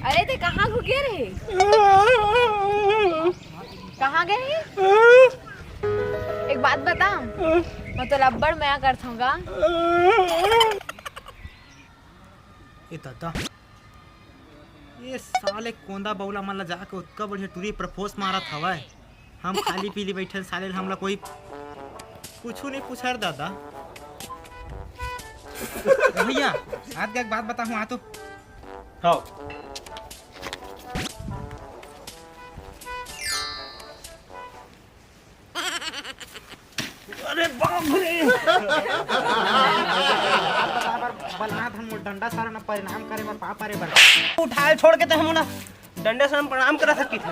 अरे ते कहाँ रुके रहे? कहाँ गए? एक बात बता, मैं तो लब्बड़ मैं करता हूँगा। ए दादा, ये साले कोंदा बौला मन ला जाके उतका बढ़िया टूरी प्रपोज मारत हवय। हम खाली पीली बैठल साले हमला कोई कुछ नहीं पूछा दादा। भैया आज का एक बात बताऊँ आ तो हाँ अरे बाप रे बलनाथ हम डंडा सारा ना परिणाम करे बर पापा रे बर उठाए छोड़ के तो हम ना डंडे से हम प्रणाम करा सकती थे।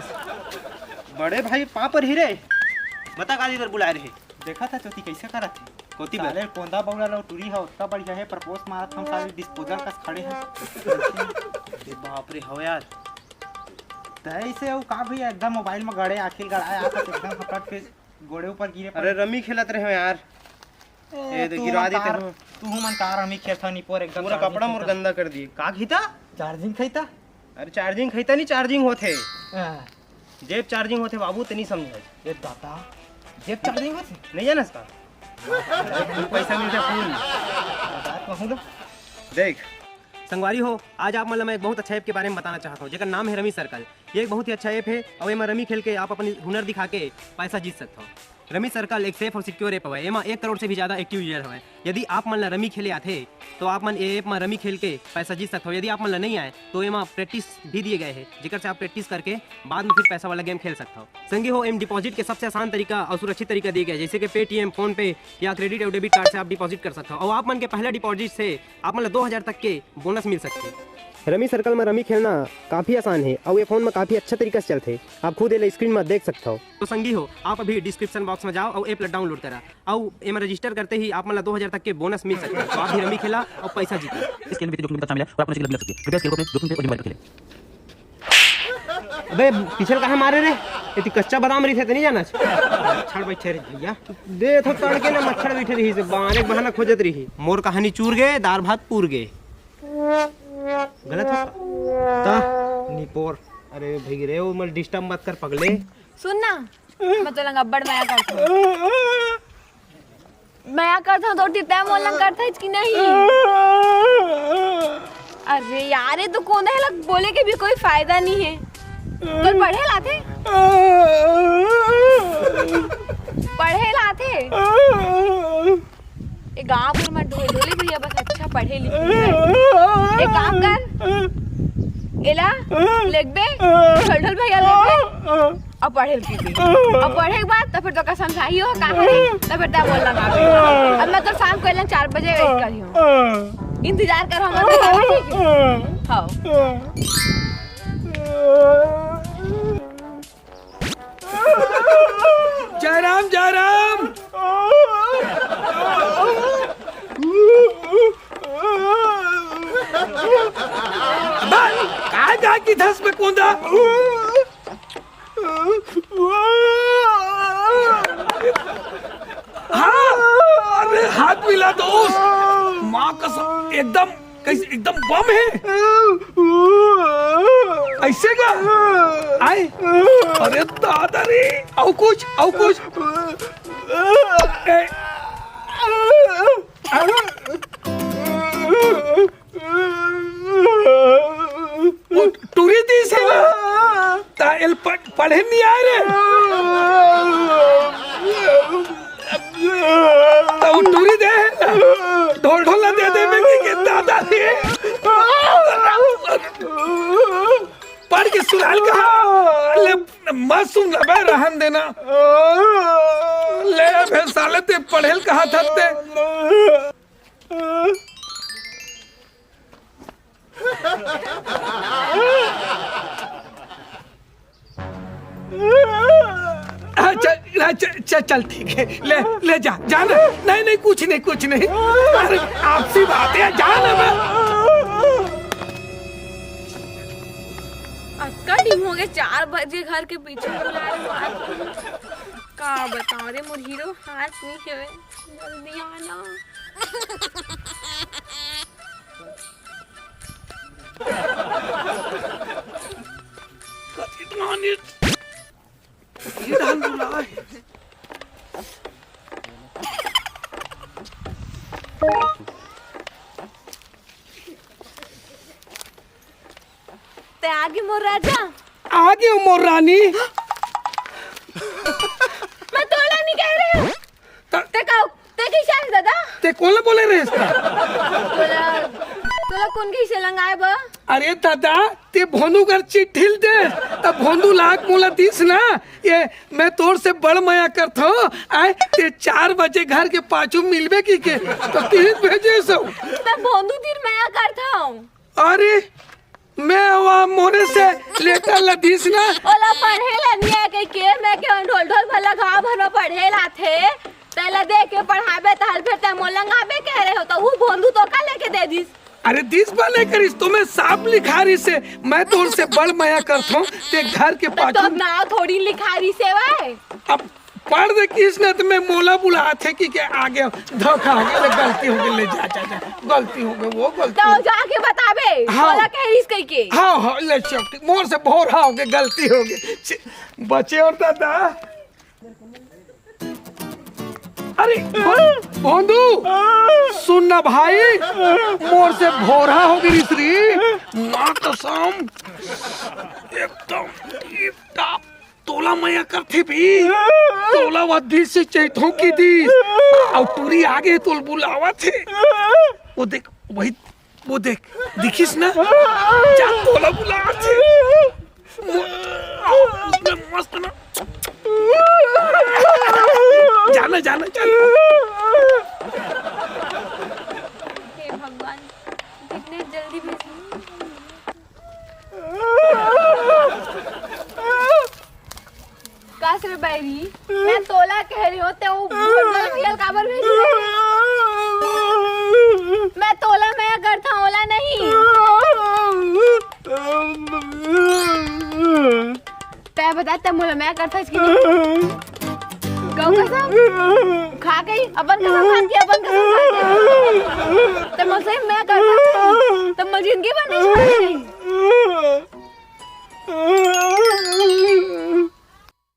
बड़े भाई पापर ही रे बता काली बर बुला रहे देखा था चौथी कैसे करा थे कोती साले कोंदा बौला लो टूरी है उतना बढ़िया है प्रपोज मारत हम सारे डिस्पोजल कस खड़े हैं। ए बाप रे हो यार तैसे वो का भैया एकदम मोबाइल में गड़े आखिर गड़ाया आकर एकदम हपट के गोड़े ऊपर गिरे। अरे रमी खेलत रहे हो यार ए तो गिरा देते हो तू मन कार रमी खेलता नहीं पर एकदम पूरा कपड़ा मोर गंदा कर दिए का खीता चार्जिंग खैता। अरे चार्जिंग खैता नहीं चार्जिंग होते जेब चार्जिंग होते बाबू तो नहीं समझे ये दादा जेब चार्जिंग होते नहीं जानस का पैसा मिलता फूल देख संगवारी हो आज आप मतलब मैं एक बहुत अच्छा ऐप के बारे में बताना चाहता हूँ जेकर नाम है रमी सर्कल। ये एक बहुत ही अच्छा ऐप है और ये रमी खेल के आप अपनी हुनर दिखा के पैसा जीत सकते हो। रमी सर्कल एक सेफ और सिक्योर ऐप है। एमा 1 करोड़ से भी ज़्यादा एक्टिव यूजर है। यदि आप मन रमी खेले आते तो आप मन ऐप में रमी खेल के पैसा जीत सकते हो। यदि आप मन नहीं आए तो एमा प्रैक्टिस भी दिए गए हैं जिकर से आप प्रैक्टिस करके बाद में फिर पैसा वाला गेम खेल सकते हो। संगी हो एम डिपॉजिट के सबसे आसान तरीका और सुरक्षित तरीका दिए गए जैसे कि पेटीएम फोन पे या क्रेडिट और डेबिट कार्ड से आप डिपॉजिट कर सकते हो और आप मन के पहले डिपॉजिट से आप मन 2000 तक के बोनस मिल सकते हैं। रमी सर्कल में रमी खेलना काफ़ी आसान है और ये फ़ोन में काफ़ी अच्छा तरीका से चलते हैं। आप खुद ये स्क्रीन में देख सकते हो। तो संगी हो आप अभी डिस्क्रिप्शन बॉक्स में जाओ और ऐप डाउनलोड करा और एम रजिस्टर करते ही आप मतलब 2000 तक के बोनस मिल सकते हैं। तो आप भी रमी खेला और पैसा जीता। इस खेल में जोखिम शामिल है और आपको लग सकती है। कृपया खेल को जोखिम पे और निभाकर खेलें। अबे पिछल कहाँ मारे रे इतनी कच्चा बादाम रही थे तो नहीं जाना मच्छर बैठे रही भैया दे थो तड़ के ना मच्छर बैठे रही से बाहर एक बहाना खोजत रही मोर कहानी चूर गए दाल भात पूर गए गलत होता निपोर। अरे भाई रे वो मत डिस्टर्ब मत कर पगले। सुन ना मैं तो लंगब्बड़ मैं करता हूँ। मैं करता हूँ तो टिता मोलंग करता है कि नहीं? अरे यार ये तो कौन है लग बोले के भी कोई फायदा नहीं है। तो पढ़े लाते एक गाँव पर मत ढोले भैया बस अच्छा पढ़े लिखे एक काम कर एला लेग बे ढोल भैया लेग और पढ़े और पढ़े के बाद तो फिर तो का समझाई हो कहाँ है तो फिर बोल लगा अब मैं तो शाम को 4 बजे वेट करी हूँ इंतजार कर हम हाँ जयराम जयराम कहा की धस में कूदा हाँ अरे हाथ मिला दोस्त माँ कसम एकदम कैसे एकदम बम है ऐसे का आए अरे दादा रे आओ कुछ टूरी दी से तायल पढ़े नहीं आ रहे तो टूरी दे ढोल ढोला दे के दादा दे पढ़ के सुनाल कहा ले मत सुन ले रहन देना ले भे साले ते पढ़ेल कहा था ते चल ठीक है ले जा जाना नहीं कुछ नहीं अरे आपसी बात है जाना मैं अक्का टीम हो गए 4 बजे घर के पीछे बुला रहे का बताओ रे मोर हीरो हाथ नहीं है जल्दी आना नानी ये डाल बुला ते आगे मोर राजा आगे मोर रानी मैं तोला नहीं कह रही हूँ ते किशा है दादा ते कोण बोले रे इसका तोला कौन किशा लंगाए बा अरे दादा ते भोंदू कर चिट्ठिल दे तब भोंदू लाख मोला दिस ना ये मैं तोर से बड़ मया करता हूँ आए ते 4 बजे घर के पाछू मिलबे की के तो तीन भेजे सो मैं भोंदू तीर मया करता हूँ अरे मैं वहाँ मोरे से लेटर लदीस ना ओला पढ़ेला नहीं है कहीं के मैं के ढोल ढोल भला गाँव भर में पढ़ेला थे तेला दे के पढ़ाबे ताल फिर ते मोलंगाबे कह रहे हो तो वो भोंदू तो का लेके दे दिस अरे दिस वाले करिस तो मैं साफ लिखारी से मैं तो उनसे बड़ मया करता हूँ ते घर के तो पाछू ना थोड़ी लिखारी से वाए अब पढ़ दे किसने तो मैं मोला बुला थे कि के आगे धोखा हो गया गलती हो गई ले जा गलती हो गई वो गलती तो जाके बताबे हाँ। बोला कह रही कहीं के हाँ ले चपटी मोर से भोर हो गए गलती हो गई बचे और दादा अरे भोंदू सुन ना भाई मोर से भोरा हो गई श्री माँ कसम एकदम टिप-टाप तोला मया करते भी तोला वधी से चैतों की दी और टूरी आगे तोल बुलावा थे वो देख वही वो देख दिखिस ना जा तोला बुलावा थे उसमें मस्त ना जाना जाना जाना हे भगवान कितने जल्दी भेजी कासरे बैरी मैं तोला कह रही हूँ ते वो भैया काबर भेजी मैं तोला मैं करता हूँ ओला नहीं ते बता ते मोला मैं करता इसकी गौ कसम खा गई अपन कसम खा के अपन कसम खा के ते मुझसे मैं करता तब मुझे जिंदगी भर नहीं छोड़ेगी